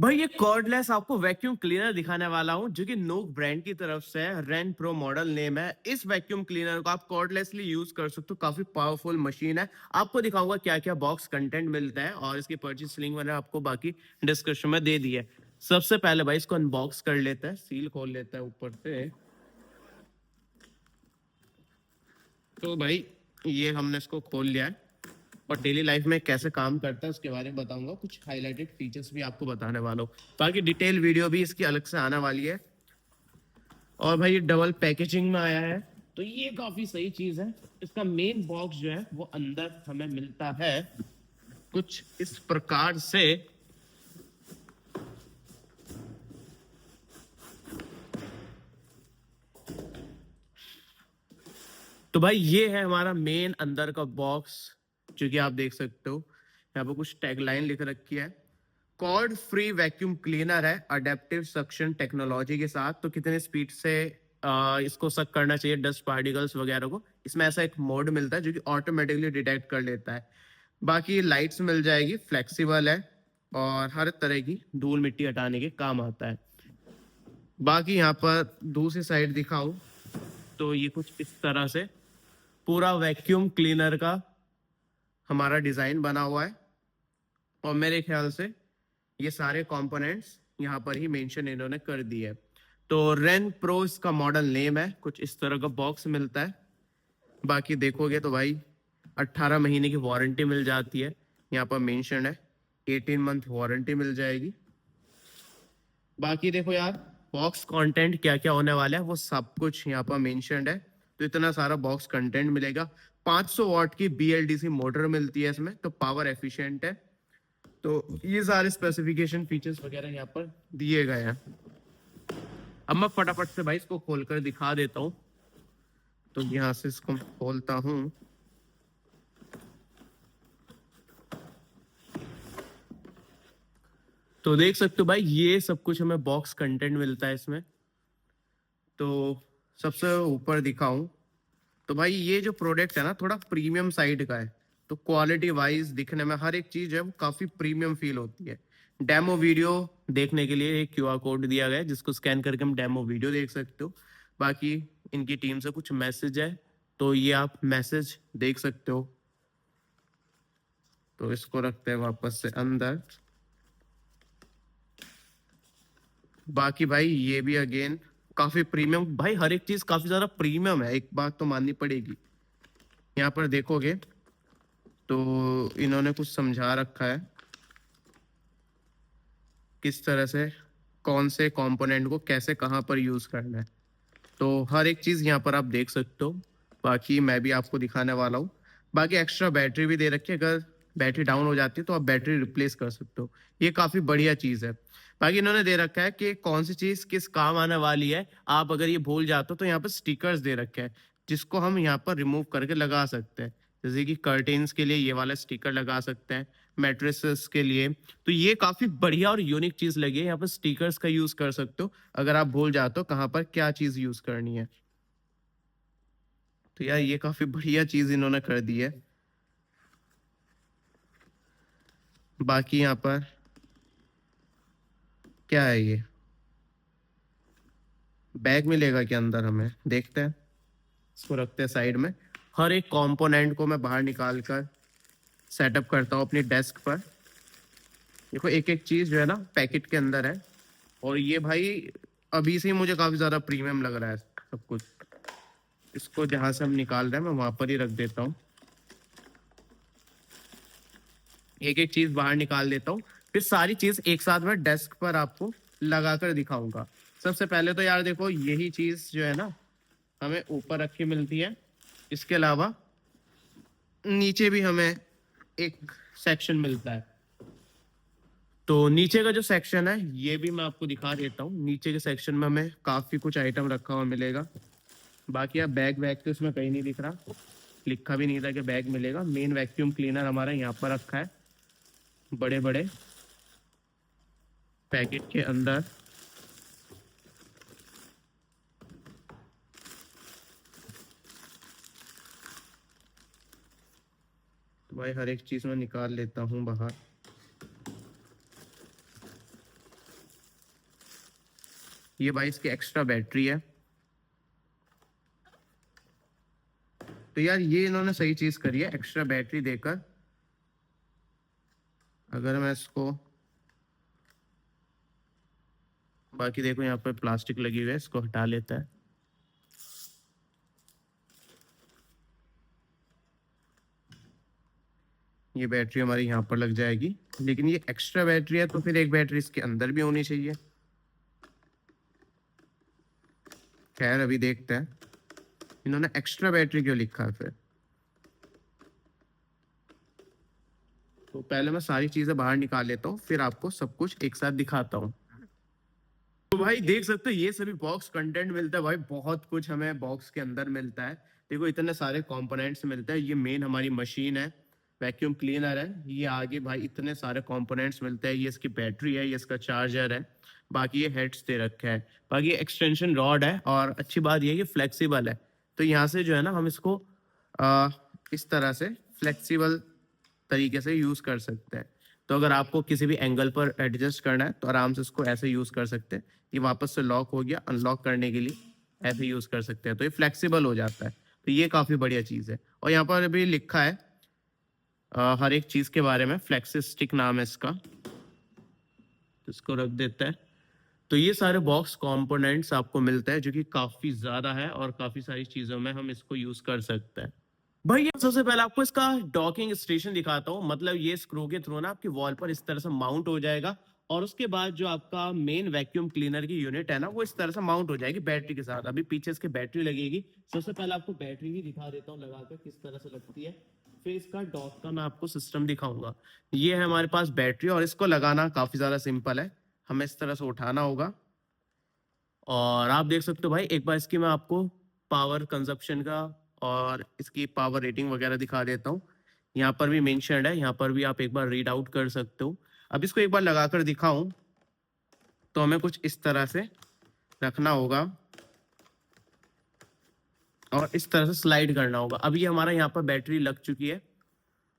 भाई ये कॉर्डलेस आपको वैक्यूम क्लीनर दिखाने वाला हूँ जो कि नोक ब्रांड की तरफ से है। रेन प्रो मॉडल नेम है। इस वैक्यूम क्लीनर को आप कॉर्डलेसली यूज कर सकते हो। काफी पावरफुल मशीन है। आपको दिखाऊंगा क्या क्या बॉक्स कंटेंट मिलता है और इसकी परचेज लिंक मैंने आपको बाकी डिस्क्रिप्शन में दे दी है। सबसे पहले भाई इसको अनबॉक्स कर लेते हैं, सील खोल लेते हैं ऊपर से। तो भाई ये हमने इसको खोल लिया है और डेली लाइफ में कैसे काम करता है उसके बारे में बताऊंगा। कुछ हाईलाइटेड फीचर्स भी आपको बताने वाला हूँ। बाकी डिटेल वीडियो भी इसकी अलग से आने वाली है। और भाई ये डबल पैकेजिंग में आया है तो ये काफी सही चीज है। इसका मेन बॉक्स जो है वो अंदर हमें मिलता है कुछ इस प्रकार से। तो भाई ये है हमारा मेन अंदर का बॉक्स जो कि आप देख सकते हो। यहाँ पर कुछ टैगलाइन लिख रखी है। कॉर्ड फ्री वैक्यूम क्लीनर है अडेप्टिव सक्शन टेक्नोलॉजी के साथ। तो कितने स्पीड से इसको सक करना चाहिए डस्ट पार्टिकल्स वगैरह को। इसमें ऐसा एक मोड मिलता है जो कि ऑटोमेटिकली डिटेक्ट कर लेता है। बाकी लाइट्स मिल जाएगी, फ्लेक्सिबल है और हर तरह की धूल मिट्टी हटाने के काम आता है। बाकी यहाँ पर दूसरी साइड दिखाऊं तो ये कुछ इस तरह से पूरा वैक्यूम क्लीनर का हमारा डिजाइन बना हुआ है। और मेरे ख्याल से ये सारे कंपोनेंट्स यहाँ पर ही मेंशन इन्होंने कर दिए है। तो रेन प्रो इसका मॉडल नेम है। कुछ इस तरह का बॉक्स मिलता है। बाकी देखोगे तो भाई 18 महीने की वारंटी मिल जाती है। यहाँ पर मेंशन है 18 मंथ वारंटी मिल जाएगी। बाकी देखो यार, बॉक्स कंटेंट क्या क्या होने वाला है वो सब कुछ यहाँ पर मेंशनड है। तो इतना सारा बॉक्स कंटेंट मिलेगा। 500 वॉट की BLDC मोटर मिलती है इसमें, तो पावर एफिशिएंट है। तो ये सारे स्पेसिफिकेशन फीचर्स वगैरह यहाँ पर दिए गए हैं। अब मैं फटाफट से भाई इसको खोलकर दिखा देता हूँ। तो यहाँ से इसको खोलता हूँ। तो देख सकते हो भाई ये सब कुछ हमें बॉक्स कंटेंट मिलता है इसमें। तो सबसे ऊपर दिखाऊं तो भाई ये जो प्रोडक्ट है ना थोड़ा प्रीमियम साइड का है। तो क्वालिटी वाइज दिखने में हर एक चीज है वो काफी प्रीमियम फील होती है। डेमो वीडियो देखने के लिए एक QR कोड दिया गया है जिसको स्कैन करके हम डेमो वीडियो देख सकते हो। बाकी इनकी टीम से कुछ मैसेज है तो ये आप मैसेज देख सकते हो। तो इसको रखते हैं वापस से अंदर। बाकी भाई ये भी अगेन काफी प्रीमियम, भाई हर एक चीज काफी ज्यादा प्रीमियम है, एक बात तो माननी पड़ेगी। यहाँ पर देखोगे तो इन्होंने कुछ समझा रखा है किस तरह से कौन से कंपोनेंट को कैसे कहाँ पर यूज करना है। तो हर एक चीज यहाँ पर आप देख सकते हो। बाकी मैं भी आपको दिखाने वाला हूँ। बाकी एक्स्ट्रा बैटरी भी दे रखी है, अगर बैटरी डाउन हो जाती है तो आप बैटरी रिप्लेस कर सकते हो। ये काफी बढ़िया चीज है। बाकी इन्होंने दे रखा है कि कौन सी चीज किस काम आने वाली है। आप अगर ये भूल जाते हो तो यहाँ पर स्टिकर्स दे रखे हैं जिसको हम यहाँ पर रिमूव करके लगा सकते हैं। जैसे कि कर्टेन्स के लिए ये वाला स्टिकर लगा सकते हैं, मैट्रेसेस के लिए। तो ये काफी बढ़िया और यूनिक चीज लगी है। यहाँ पर स्टिकर्स का यूज कर सकते हो अगर आप भूल जाते हो कहाँ पर क्या चीज यूज करनी है। तो यार ये काफी बढ़िया चीज इन्होंने कर दी है। बाकी यहाँ पर क्या है, ये बैग मिलेगा क्या अंदर, हमें देखते हैं। इसको रखते हैं साइड में। हर एक कंपोनेंट को मैं बाहर निकाल कर सेटअप करता हूँ अपनी डेस्क पर। देखो एक एक चीज जो है ना पैकेट के अंदर है। और ये भाई अभी से ही मुझे काफी ज्यादा प्रीमियम लग रहा है सब कुछ। इसको जहां से हम निकाल रहे हैं मैं वहां पर ही रख देता हूँ। एक एक चीज बाहर निकाल देता हूँ, फिर सारी चीज एक साथ में डेस्क पर आपको लगा कर दिखाऊंगा। सबसे पहले तो यार देखो यही चीज जो है ना हमें ऊपर रखी मिलती है। इसके अलावा नीचे भी हमें एक सेक्शन मिलता है। तो नीचे का जो सेक्शन है ये भी मैं आपको दिखा देता हूँ। नीचे के सेक्शन में हमें काफी कुछ आइटम रखा हुआ मिलेगा। बाकी अब बैग वैग तो इसमें कहीं नहीं दिख रहा, लिखा भी नहीं था कि बैग मिलेगा। मेन वैक्यूम क्लीनर हमारा यहाँ पर रखा है बड़े बड़े पैकेट के अंदर। तो भाई हर एक चीज में निकाल लेता हूँ बाहर। ये भाई इसकी एक्स्ट्रा बैटरी है। तो यार ये इन्होंने सही चीज करी है एक्स्ट्रा बैटरी देकर। अगर मैं इसको, बाकी देखो यहाँ पर प्लास्टिक लगी हुई है, इसको हटा लेता है। ये बैटरी हमारी यहाँ पर लग जाएगी, लेकिन ये एक्स्ट्रा बैटरी है तो फिर एक बैटरी इसके अंदर भी होनी चाहिए। खैर अभी देखते हैं इन्होंने एक्स्ट्रा बैटरी क्यों लिखा है फिर। तो पहले मैं सारी चीजें बाहर निकाल लेता हूँ, फिर आपको सब कुछ एक साथ दिखाता हूँ। तो भाई देख सकते हो ये सभी बॉक्स कंटेंट मिलता है भाई, बहुत कुछ हमें बॉक्स के अंदर मिलता है। देखो इतने सारे कंपोनेंट्स मिलते हैं। ये मेन हमारी मशीन है, वैक्यूम क्लीनर है। ये आगे भाई इतने सारे कंपोनेंट्स मिलते हैं। ये इसकी बैटरी है, ये इसका चार्जर है, बाकी ये हेड्स दे रखे हैं, बाकी ये एक्सटेंशन रॉड है। और अच्छी बात ये है कि फ्लेक्सिबल है, तो यहाँ से जो है ना हम इसको इस तरह से फ्लेक्सिबल तरीके से यूज कर सकते हैं। तो अगर आपको किसी भी एंगल पर एडजस्ट करना है तो आराम से इसको ऐसे यूज कर सकते हैं। ये वापस से लॉक हो गया, अनलॉक करने के लिए ऐसे यूज कर सकते हैं, तो ये फ्लेक्सिबल हो जाता है। तो ये काफी बढ़िया चीज है। और यहाँ पर अभी लिखा है हर एक चीज के बारे में, फ्लेक्सी स्टिक नाम है इसका, तो इसको रख देता है। तो ये सारे बॉक्स कंपोनेंट्स आपको मिलते हैं, जो कि काफी ज्यादा है और काफी सारी चीजों में हम इसको यूज कर सकते हैं। भाई ये सबसे पहले आपको इसका डॉकिंग स्टेशन दिखाता हूँ। मतलब ये स्क्रू के थ्रू ना आपकी वॉल पर इस तरह से माउंट हो जाएगा, और उसके बाद जो आपका मेन वैक्यूम क्लीनर की यूनिट है ना, वो इस तरह से माउंट हो जाएगी बैटरी के साथ। अभी पीछे इसके बैटरी लगेगी। सबसे पहले आपको बैटरी भी दिखा देता हूँ लगाकर किस तरह से लगती है, फिर इसका डॉक का मैं आपको सिस्टम दिखाऊंगा। ये है हमारे पास बैटरी, और इसको लगाना काफी ज्यादा सिंपल है। हमें इस तरह से उठाना होगा, और आप देख सकते हो भाई एक बार इसकी मैं आपको पावर कंजप्शन का और इसकी पावर रेटिंग वगैरह दिखा देता हूँ। यहाँ पर भी मेंशन्ड है, यहाँ पर भी आप एक बार रीड आउट कर सकते हो। अब इसको एक बार लगाकर दिखाऊं तो हमें कुछ इस तरह से रखना होगा और इस तरह से स्लाइड करना होगा। अब ये हमारा यहाँ पर बैटरी लग चुकी है,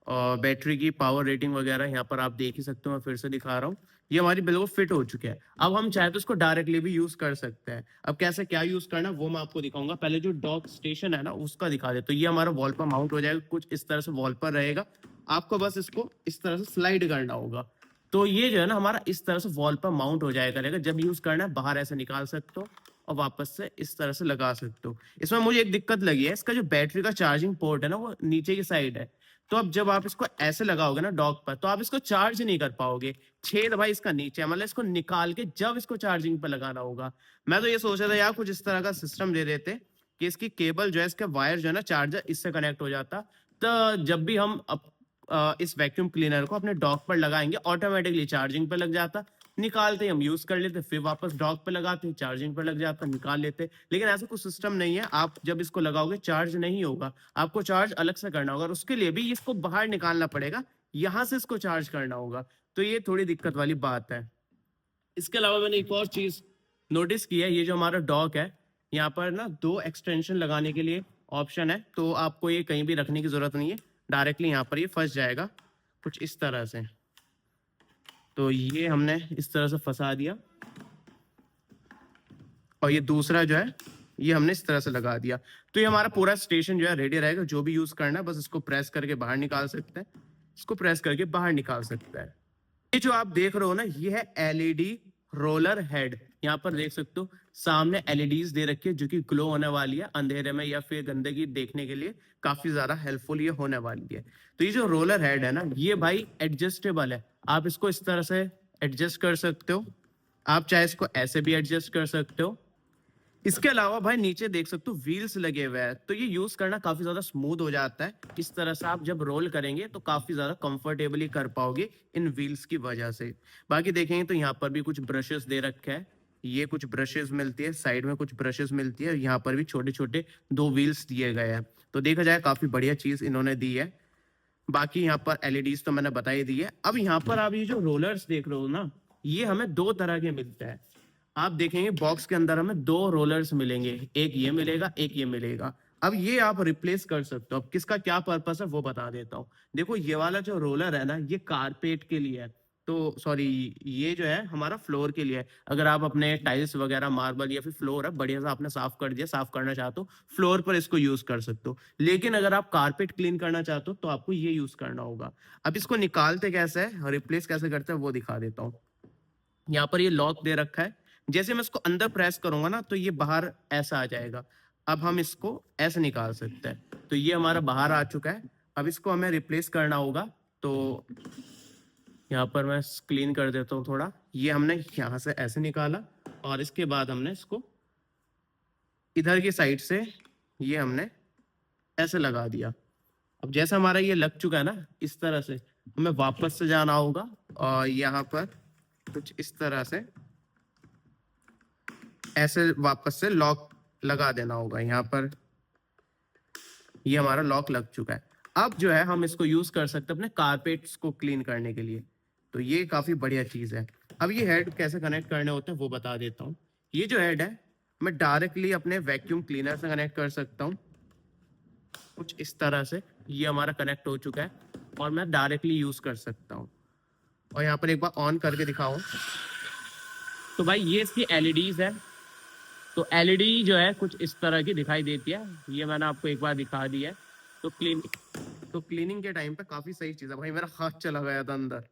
और बैटरी की पावर रेटिंग वगैरह यहाँ पर आप देख ही सकते हो। मैं फिर से दिखा रहा हूँ, ये हमारी बिल्कुल फिट हो चुकी है। अब हम चाहे तो इसको डायरेक्टली भी यूज कर सकते हैं। अब कैसे क्या यूज करना वो मैं आपको दिखाऊंगा। पहले जो डॉक स्टेशन है ना उसका दिखा दे। तो ये हमारा वॉल पर माउंट हो जाएगा, कुछ इस तरह से वॉल पर रहेगा। आपको बस इसको इस तरह से स्लाइड करना होगा, तो ये जो है ना हमारा इस तरह से वॉल पर माउंट हो जाएगा रहेगा। जब यूज करना है बाहर ऐसे निकाल सकते हो और वापस से इस तरह से लगा सकते हो। इसमें मुझे एक दिक्कत लगी है, इसका जो बैटरी का चार्जिंग पोर्ट है ना वो नीचे की साइड है। तो अब जब आप इसको ऐसे लगाओगे ना डॉक पर, तो आप इसको चार्ज नहीं कर पाओगे। छेद भाई इसका नीचे है, मतलब इसको निकाल के जब इसको चार्जिंग पर लगाना होगा। मैं तो ये सोच रहा था यार कुछ इस तरह का सिस्टम दे देते कि इसकी केबल जो है, इसका वायर जो है ना चार्जर इससे कनेक्ट हो जाता। तो जब भी हम इस वैक्यूम क्लीनर को अपने डॉक पर लगाएंगे ऑटोमेटिकली चार्जिंग पर लग जाता। निकालते हम यूज कर लेते, फिर वापस डॉक पे लगाते, चार्जिंग पर लग जाता, निकाल लेते। लेकिन ऐसा कुछ सिस्टम नहीं है। आप जब इसको लगाओगे चार्ज नहीं होगा, आपको चार्ज अलग से करना होगा, और उसके लिए भी इसको बाहर निकालना पड़ेगा, यहाँ से इसको चार्ज करना होगा। तो ये थोड़ी दिक्कत वाली बात है। इसके अलावा मैंने एक और चीज नोटिस की है, ये जो हमारा डॉक है यहाँ पर ना 2 एक्सटेंशन लगाने के लिए ऑप्शन है। तो आपको ये कहीं भी रखने की जरूरत नहीं है, डायरेक्टली यहाँ पर ये फंस जाएगा कुछ इस तरह से। तो ये हमने इस तरह से फंसा दिया, और ये दूसरा जो है ये हमने इस तरह से लगा दिया। तो ये हमारा पूरा स्टेशन जो है रेडी रहेगा। जो भी यूज करना है बस इसको प्रेस करके बाहर निकाल सकते हैं, इसको प्रेस करके बाहर निकाल सकते हैं। ये जो आप देख रहे हो ना ये है एलईडी रोलर हेड। यहाँ पर देख सकते हो सामने एलईडीज दे रखी है, जो कि ग्लो होने वाली है अंधेरे में या फिर गंदगी देखने के लिए काफी ज्यादा हेल्पफुल ये होने वाली है। तो ये जो रोलर हेड है ना ये भाई एडजस्टेबल है, आप इसको इस तरह से एडजस्ट कर सकते हो। आप चाहे इसको ऐसे भी एडजस्ट कर सकते हो। इसके अलावा भाई नीचे देख सकते हो व्हील्स लगे हुए हैं, तो ये यूज करना काफी ज्यादा स्मूथ हो जाता है। इस तरह से आप जब रोल करेंगे तो काफी ज्यादा कंफर्टेबली कर पाओगे इन व्हील्स की वजह से। बाकी देखेंगे तो यहाँ पर भी कुछ ब्रशेस दे रखे हैं, ये कुछ ब्रशेस मिलती है, साइड में कुछ ब्रशेस मिलती है, यहाँ पर भी छोटे छोटे 2 व्हील्स दिए गए हैं। तो देखा जाए काफी बढ़िया चीज इन्होंने दी है। बाकी यहाँ पर एलईडीज तो मैंने बता ही दी है। अब यहाँ पर आप ये जो रोलर्स देख रहे हो ना ये हमें 2 तरह के मिलते हैं। आप देखेंगे बॉक्स के अंदर हमें 2 रोलर्स मिलेंगे, एक ये मिलेगा एक ये मिलेगा। अब ये आप रिप्लेस कर सकते हो। अब किसका क्या पर्पस है वो बता देता हूँ। देखो ये वाला जो रोलर है ना ये कारपेट के लिए है, तो सॉरी, ये जो है हमारा फ्लोर के लिए है। अगर आप अपने टाइल्स वगैरह, मार्बल या फिर फ्लोर है बढ़िया सा आपने साफ कर दिया, साफ करना चाहते हो, फ्लोर पर इसको यूज कर सकते हो। लेकिन अगर आप कारपेट क्लीन करना चाहते हो तो आपको ये यूज करना होगा। अब इसको निकालते कैसे है, रिप्लेस कैसे करते हैं वो दिखा देता हूँ। यहाँ पर ये लॉक दे रखा है, जैसे मैं इसको अंदर प्रेस करूंगा ना तो ये बाहर ऐसा आ जाएगा। अब हम इसको ऐसे निकाल सकते हैं, तो ये हमारा बाहर आ चुका है। अब इसको हमें रिप्लेस करना होगा, तो यहाँ पर मैं क्लीन कर देता हूँ थोड़ा। ये हमने यहाँ से ऐसे निकाला और इसके बाद हमने इसको इधर की साइड से ये हमने ऐसे लगा दिया। अब जैसे हमारा ये लग चुका है ना, इस तरह से हमें वापस से जाना होगा और यहाँ पर कुछ इस तरह से ऐसे वापस से लॉक लगा देना होगा। यहाँ पर ये हमारा लॉक लग चुका है। अब जो है हम इसको यूज कर सकते हैं अपने कारपेट्स को क्लीन करने के लिए, तो ये काफी बढ़िया चीज है। अब ये हेड कैसे कनेक्ट करने होते हैं वो बता देता हूँ। ये जो हेड है मैं डायरेक्टली अपने वैक्यूम क्लीनर से कनेक्ट कर सकता हूँ, कुछ इस तरह से। ये हमारा कनेक्ट हो चुका है और मैं डायरेक्टली यूज कर सकता हूँ। और यहाँ पर एक बार ऑन करके दिखाओ तो भाई ये इसकी एलईडीज है। तो एलईडी जो है कुछ इस तरह की दिखाई देती है, ये मैंने आपको एक बार दिखा दी है। तो क्लीनिंग के टाइम पे काफी सही चीज है। भाई मेरा हाथ चला गया था अंदर,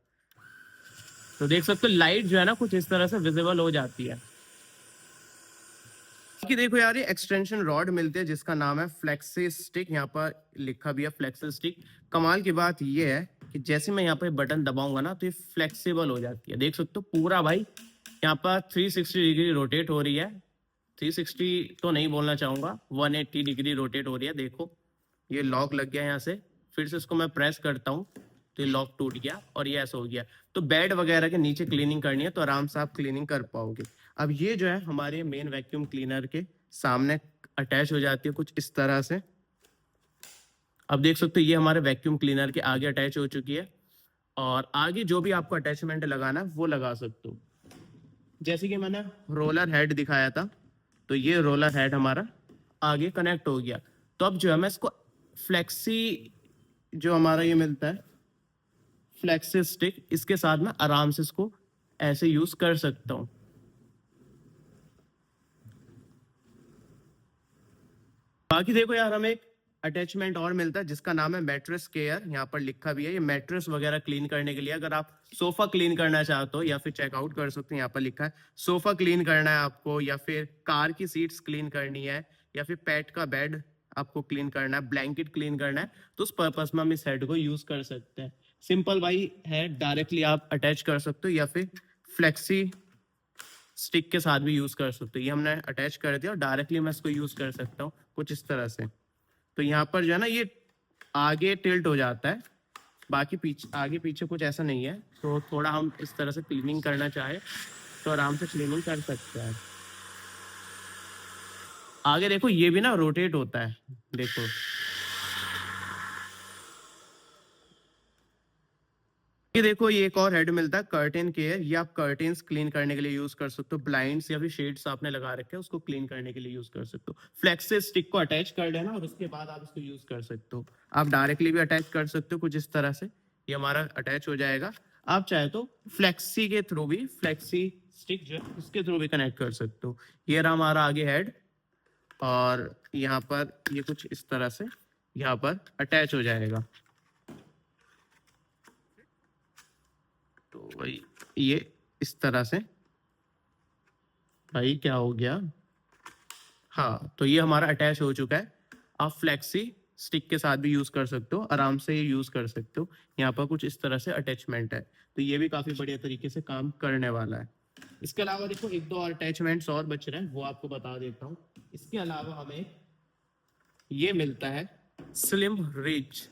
तो देख सकते हो लाइट जो है ना कुछ इस तरह से विजिबल हो जाती है। कि देखो यार, ये एक्सटेंशन रॉड मिलती है जिसका नाम है फ्लेक्सी स्टिक, यहाँ पर लिखा भी है फ्लेक्सी स्टिक। कमाल की बात ये है कि जैसे मैं यहाँ पे बटन दबाऊंगा ना तो ये फ्लेक्सिबल हो जाती है। देख सकते हो पूरा भाई यहाँ पर 360 डिग्री रोटेट हो रही है। 360 तो नहीं बोलना चाहूंगा, 180 डिग्री रोटेट हो रही है। देखो ये लॉक लग गया यहाँ से, फिर से इसको मैं प्रेस करता हूँ तो ये लॉक टूट गया और ये ऐसा हो गया। तो बेड वगैरह के नीचे क्लीनिंग करनी है तो आराम से आप क्लीनिंग कर पाओगे। अब ये जो है हमारे मेन वैक्यूम क्लीनर के सामने अटैच हो जाती है कुछ इस तरह से। अब देख सकते हो ये हमारे वैक्यूम क्लीनर के आगे अटैच हो चुकी है, और आगे जो भी आपको अटैचमेंट लगाना है वो लगा सकते हो। जैसे कि मैंने रोलर हेड दिखाया था, तो ये रोलर हेड हमारा आगे कनेक्ट हो गया। तो अब जो है मैं इसको फ्लेक्सी, जो हमारा ये मिलता है फ्लेक्सी स्टिक, इसके साथ में आराम से इसको ऐसे यूज कर सकता हूं। बाकी देखो यार, हमें एक अटैचमेंट और मिलता है जिसका नाम है मैट्रेस केयर, यहाँ पर लिखा भी है। ये मैट्रेस वगैरह क्लीन करने के लिए, अगर आप सोफा क्लीन करना चाहते हो या फिर चेकआउट कर सकते हैं, यहाँ पर लिखा है सोफा क्लीन करना है आपको, या फिर कार की सीट्स क्लीन करनी है, या फिर पेट का बेड आपको क्लीन करना है, ब्लैंकेट क्लीन करना है, तो उस पर्पज में हम इस हेड को यूज कर सकते हैं। सिंपल भाई है, डायरेक्टली आप अटैच कर सकते हो या फिर फ्लेक्सी स्टिक के साथ भी यूज कर सकते हो। ये हमने अटैच कर दिया और डायरेक्टली मैं इसको यूज कर सकता हूँ कुछ इस तरह से। तो यहाँ पर जो है ना ये आगे टिल्ट हो जाता है, बाकी पीछे आगे पीछे कुछ ऐसा नहीं है। तो थोड़ा हम इस तरह से क्लीनिंग करना चाहे तो आराम से क्लीनिंग कर सकते हैं। आगे देखो ये भी ना रोटेट होता है, देखो ये देखो, ये एक और हेड मिलता है कर्टेन केयर। ये आप कर्टेन्स क्लीन करने के लिए यूज कर सकते हो, ब्लाइंड्स या फिर शेड्स आपने लगा रखे हैं उसको क्लीन करने के लिए यूज कर सकते हो। फ्लेक्सी स्टिक को अटैच कर लेना और उसके बाद आप इसको यूज कर सकते हो। आप डायरेक्टली भी अटैच कर सकते हो कुछ इस तरह से, ये हमारा अटैच हो जाएगा। आप चाहे तो फ्लेक्सी के थ्रू भी, फ्लेक्सी स्टिक जो है उसके थ्रू भी कनेक्ट कर सकते हो। ये रहा हमारा आगे हेड, और यहाँ पर ये कुछ इस तरह से यहाँ पर अटैच हो जाएगा। तो भाई ये इस तरह से, भाई क्या हो गया, हाँ तो ये हमारा अटैच हो चुका है। आप फ्लेक्सी स्टिक के साथ भी यूज कर सकते हो, आराम से ये यूज कर सकते हो। यहाँ पर कुछ इस तरह से अटैचमेंट है, तो ये भी काफी बढ़िया तरीके से काम करने वाला है। इसके अलावा देखो एक दो और अटैचमेंट्स और बच रहे हैं, वो आपको बता देता हूँ। इसके अलावा हमें ये मिलता है स्लिम रिज।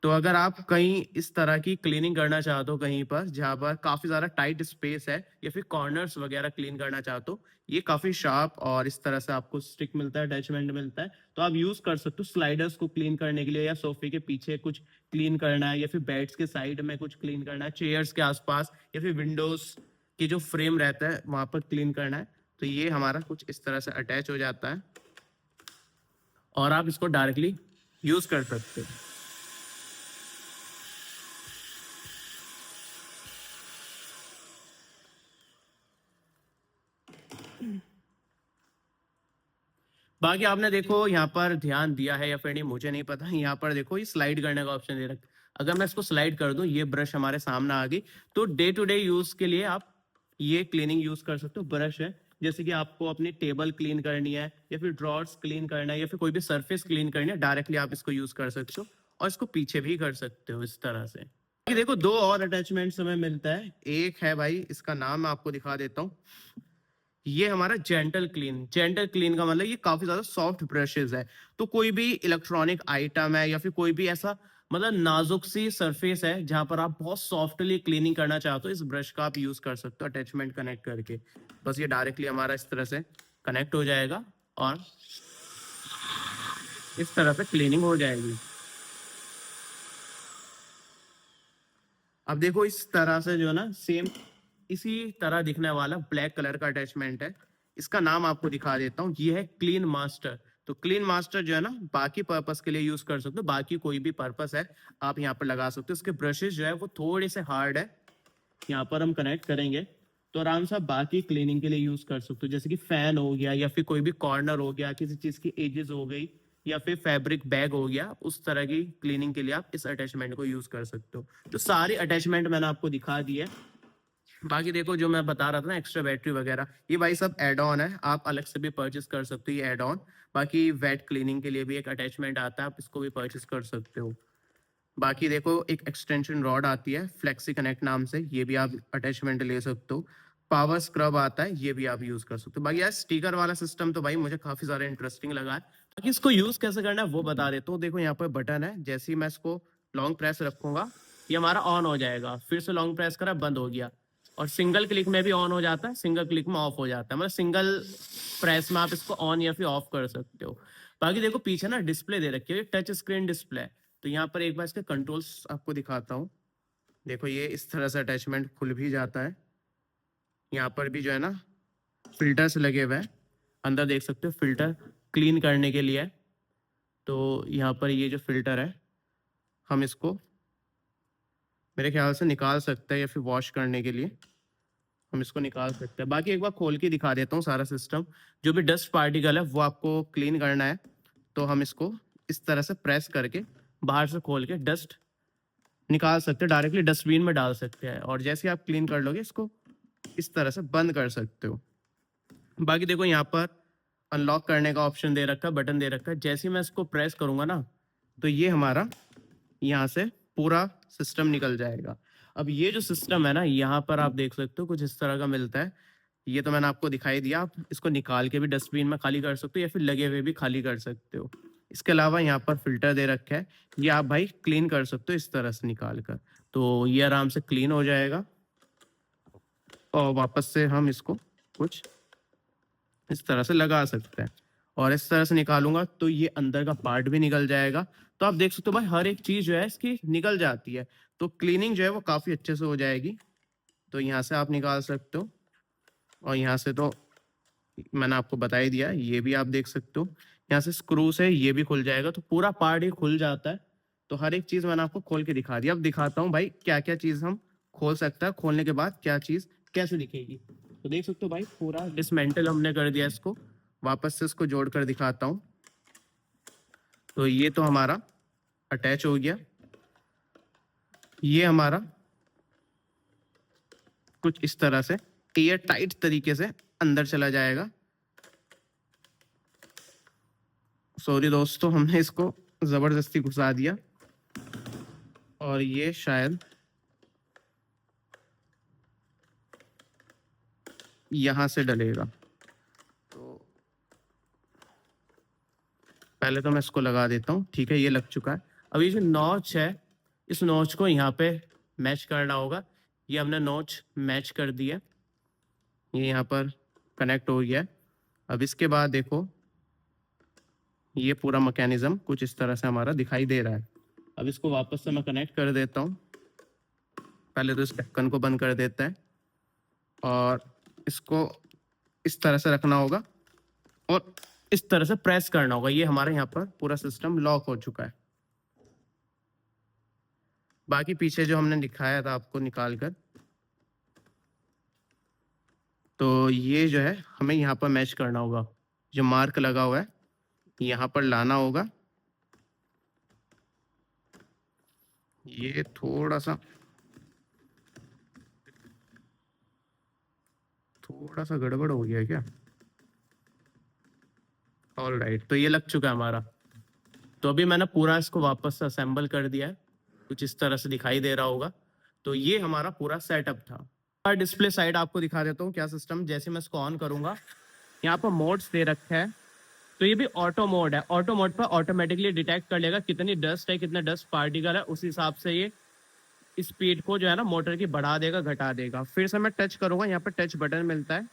तो अगर आप कहीं इस तरह की क्लीनिंग करना चाहते हो कहीं पर जहां पर काफी ज्यादा टाइट स्पेस है, या फिर कॉर्नर्स वगैरह क्लीन करना चाहते हो, ये काफी शार्प और इस तरह से आपको स्टिक मिलता है, अटैचमेंट मिलता है, तो आप यूज कर सकते हो स्लाइडर्स को क्लीन करने के लिए, या सोफे के पीछे कुछ क्लीन करना है, या फिर बेड्स के साइड में कुछ क्लीन करना है, चेयर्स के आसपास, या फिर विंडोज की जो फ्रेम रहता है वहां पर क्लीन करना है। तो ये हमारा कुछ इस तरह से अटैच हो जाता है और आप इसको डायरेक्टली यूज कर सकते हो। बाकी आपने देखो यहाँ पर ध्यान दिया है या फिर नहीं मुझे नहीं पता, यहाँ पर देखो ये स्लाइड करने का ऑप्शन दे रखा है। अगर मैं इसको स्लाइड कर दूं, ये ब्रश हमारे सामने आ गई, तो डे टू डे यूज के लिए आप ये क्लीनिंग यूज कर सकते हो। ब्रश है, जैसे कि आपको अपनी टेबल क्लीन करनी है या फिर ड्रॉर्स क्लीन करना है या फिर कोई भी सरफेस क्लीन करनी है, डायरेक्टली आप इसको यूज कर सकते हो और इसको पीछे भी कर सकते हो इस तरह से। देखो दो और अटैचमेंट्स हमें मिलता है। एक है भाई, इसका नाम मैं आपको दिखा देता हूँ, ये हमारा जेंटल क्लीन। जेंटल क्लीन का मतलब ये काफी ज्यादा सॉफ्ट ब्रशेस है। तो कोई भी इलेक्ट्रॉनिक आइटम है या फिर कोई भी ऐसा मतलब नाजुक सी सरफेस है जहां पर आप बहुत सॉफ्टली क्लीनिंग करना चाहते हो, इस ब्रश का आप यूज कर सकते हो अटैचमेंट कनेक्ट करके। बस ये डायरेक्टली हमारा इस तरह से कनेक्ट हो जाएगा और इस तरह से क्लीनिंग हो जाएगी। अब देखो इस तरह से जो है ना, सेम इसी तरह दिखने वाला ब्लैक कलर का अटैचमेंट है। इसका नाम आपको दिखा देता हूँ, ये है क्लीन मास्टर। तो क्लीन मास्टर जो है ना, बाकी पर्पस के लिए यूज कर सकते हो, बाकी कोई भी पर्पस है आप यहाँ पर लगा सकते हो। इसके ब्रशेज जो है वो थोड़े से हार्ड है, यहाँ पर हम कनेक्ट करेंगे तो आराम से आप बाकी क्लीनिंग के लिए यूज कर सकते हो, जैसे कि फैन हो गया या फिर कोई भी कॉर्नर हो गया, किसी चीज की एजेस हो गई या फिर फैब्रिक बैग हो गया, उस तरह की क्लीनिंग के लिए आप इस अटैचमेंट को यूज कर सकते हो। तो सारी अटैचमेंट मैंने आपको दिखा दी है। बाकी देखो जो मैं बता रहा था ना, एक्स्ट्रा बैटरी वगैरह, ये भाई सब एड ऑन है, आप अलग से भी परचेस कर सकते हो ये एड ऑन। बाकी वेट क्लीनिंग के लिए भी एक अटैचमेंट आता है, आप इसको भी परचेस कर सकते हो। बाकी देखो एक एक्सटेंशन रॉड आती है फ्लेक्सी कनेक्ट नाम से, ये भी आप अटैचमेंट ले सकते हो। पावर स्क्रब आता है, ये भी आप यूज कर सकते हो। बाकी यार स्टिकर वाला सिस्टम तो भाई मुझे काफी ज्यादा इंटरेस्टिंग लगा है। बाकी इसको यूज कैसे करना है वो बता देता हूँ। देखो यहाँ पर बटन है, जैसे ही मैं इसको लॉन्ग प्रेस रखूंगा ये हमारा ऑन हो जाएगा, फिर से लॉन्ग प्रेस करा बंद हो गया, और सिंगल क्लिक में भी ऑन हो जाता है, सिंगल क्लिक में ऑफ हो जाता है, मतलब सिंगल प्रेस में आप इसको ऑन या फिर ऑफ कर सकते हो। बाकी देखो पीछे ना डिस्प्ले दे रखी है, टच स्क्रीन डिस्प्ले। तो यहाँ पर एक बार इसके कंट्रोल्स आपको दिखाता हूँ। देखो ये इस तरह से अटैचमेंट खुल भी जाता है, यहाँ पर भी जो है ना फिल्टर्स लगे हुए हैं, अंदर देख सकते हो फिल्टर क्लीन करने के लिए। तो यहाँ पर ये जो फिल्टर है हम इसको मेरे ख्याल से निकाल सकते हैं या फिर वॉश करने के लिए हम इसको निकाल सकते हैं। बाकी एक बार खोल के दिखा देता हूँ सारा सिस्टम। जो भी डस्ट पार्टिकल है वो आपको क्लीन करना है, तो हम इसको इस तरह से प्रेस करके बाहर से खोल के डस्ट निकाल सकते हैं, डायरेक्टली डस्टबिन में डाल सकते हैं, और जैसे आप क्लीन कर लोगे इसको इस तरह से बंद कर सकते हो। बाकी देखो यहाँ पर अनलॉक करने का ऑप्शन दे रखा है, बटन दे रखा है, जैसे ही मैं इसको प्रेस करूंगा ना तो ये हमारा यहाँ से पूरा सिस्टम निकल जाएगा। अब ये जो सिस्टम है ना, यहाँ पर आप देख सकते हो कुछ इस तरह का मिलता है। ये तो मैंने आपको दिखाई दिया, आप इसको निकाल के भी डस्टबिन में खाली कर सकते हो या फिर लगे हुए भी खाली कर सकते हो। इसके अलावा यहाँ पर फिल्टर दे रखा है, ये आप भाई क्लीन कर सकते हो इस तरह से निकाल कर, तो ये आराम से क्लीन हो जाएगा। और वापस से हम इसको कुछ इस तरह से लगा सकते हैं, और इस तरह से निकालूंगा तो ये अंदर का पार्ट भी निकल जाएगा। तो आप देख सकते हो भाई हर एक चीज जो है इसकी निकल जाती है, तो क्लीनिंग जो है वो काफी अच्छे से हो जाएगी। तो यहाँ से आप निकाल सकते हो, और यहाँ से तो मैंने आपको बता ही दिया, ये भी आप देख सकते हो। यहाँ से स्क्रू से ये भी खुल जाएगा, तो पूरा पार्ट ही खुल जाता है। तो हर एक चीज मैंने आपको खोल के दिखा दिया। अब दिखाता हूँ भाई क्या क्या चीज हम खोल सकता है, खोलने के बाद क्या चीज कैसे दिखेगी। तो देख सकते हो भाई पूरा डिसमेंटल हमने कर दिया इसको, वापस से इसको जोड़ कर दिखाता हूँ। तो ये तो हमारा अटैच हो गया, ये हमारा कुछ इस तरह से एयर टाइट तरीके से अंदर चला जाएगा। सॉरी दोस्तों, हमने इसको जबरदस्ती घुसा दिया और ये शायद यहां से डलेगा। तो पहले तो मैं इसको लगा देता हूँ, ठीक है ये लग चुका है। अब ये जो नॉच है, इस नॉच को यहाँ पे मैच करना होगा। ये हमने नॉच मैच कर दिया, ये यहाँ पर कनेक्ट हो गया। अब इसके बाद देखो ये पूरा मैकेनिज्म कुछ इस तरह से हमारा दिखाई दे रहा है। अब इसको वापस से मैं कनेक्ट कर देता हूँ। पहले तो इस ढक्कन को बंद कर देता है, और इसको इस तरह से रखना होगा और इस तरह से प्रेस करना होगा। ये हमारे यहाँ पर पूरा सिस्टम लॉक हो चुका है। बाकी पीछे जो हमने दिखाया था आपको निकाल कर, तो ये जो है हमें यहाँ पर मैच करना होगा, जो मार्क लगा हुआ है यहाँ पर लाना होगा। ये थोड़ा सा गड़बड़ हो गया है क्या? ऑल राइट, तो ये लग चुका है हमारा। तो अभी मैंने पूरा इसको वापस से असेंबल कर दिया है, कुछ इस तरह से दिखाई दे रहा होगा। तो ये हमारा पूरा सेटअप था। डिस्प्ले साइड आपको दिखा देता हूँ क्या सिस्टम। जैसे मैं इसको ऑन करूंगा, यहाँ पर मोड्स दे रखा है। तो ये भी ऑटो मोड है। ऑटो मोड पर ऑटोमेटिकली डिटेक्ट कर लेगा कितनी डस्ट है, कितना डस्ट पार्टिकल है, उस हिसाब से ये स्पीड को जो है ना मोटर की बढ़ा देगा, घटा देगा। फिर से मैं टच करूंगा, यहाँ पर टच बटन मिलता है।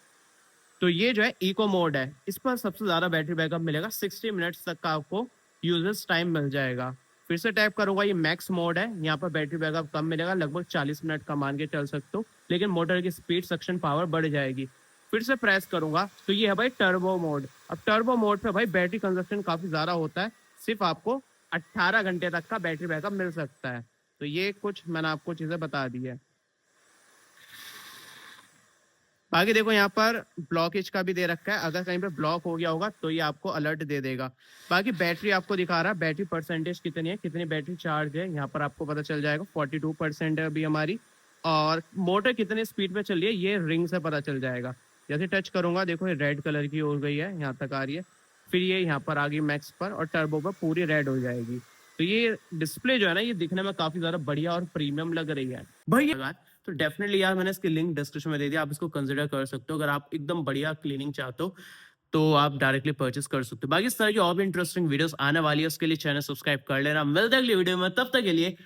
तो ये जो है इको मोड है, इस पर सबसे ज्यादा बैटरी बैकअप मिलेगा, 60 मिनट्स तक का आपको यूजेस टाइम मिल जाएगा। फिर से टैप करूंगा, ये मैक्स मोड है, यहाँ पर बैटरी बैकअप कम मिलेगा, लगभग 40 मिनट का मान के चल सकते हो, लेकिन मोटर की स्पीड सक्शन पावर बढ़ जाएगी। फिर से प्रेस करूंगा तो ये है भाई टर्बो मोड। अब टर्बो मोड पे भाई बैटरी कंजप्शन काफी ज्यादा होता है, सिर्फ आपको 18 घंटे तक का बैटरी बैकअप मिल सकता है। तो ये कुछ मैंने आपको चीजें बता दी है। बाकी देखो यहाँ पर ब्लॉकेज का भी दे रखा है, अगर कहीं पे ब्लॉक हो गया होगा तो ये आपको अलर्ट दे देगा। बाकी बैटरी आपको दिखा रहा है, बैटरी परसेंटेज कितनी है, कितनी बैटरी चार्ज है, यहाँ पर आपको पता चल जाएगा। 42% है अभी हमारी। और मोटर कितने स्पीड पे चल रही है ये रिंग से पता चल जाएगा। जैसे टच करूंगा देखो ये रेड कलर की हो गई है, यहाँ तक आ रही है। फिर ये यहाँ पर आ गई मैक्स पर, और टर्बो पर पूरी रेड हो जाएगी। तो ये डिस्प्ले जो है ना, ये दिखने में काफी ज्यादा बढ़िया और प्रीमियम लग रही है भाई। तो डेफिनेटली यार मैंने इसकी लिंक डिस्क्रिप्शन में दे दिया, आप इसको कंसिडर कर सकते हो। अगर आप एकदम बढ़िया क्लीनिंग चाहते हो तो आप डायरेक्टली परचेस कर सकते हो। बाकी इस तरह की और भी इंटरेस्टिंग वीडियोस आने वाली है, उसके लिए चैनल सब्सक्राइब कर लेना। मिलते हैं अगली वीडियो में, तब तक के लिए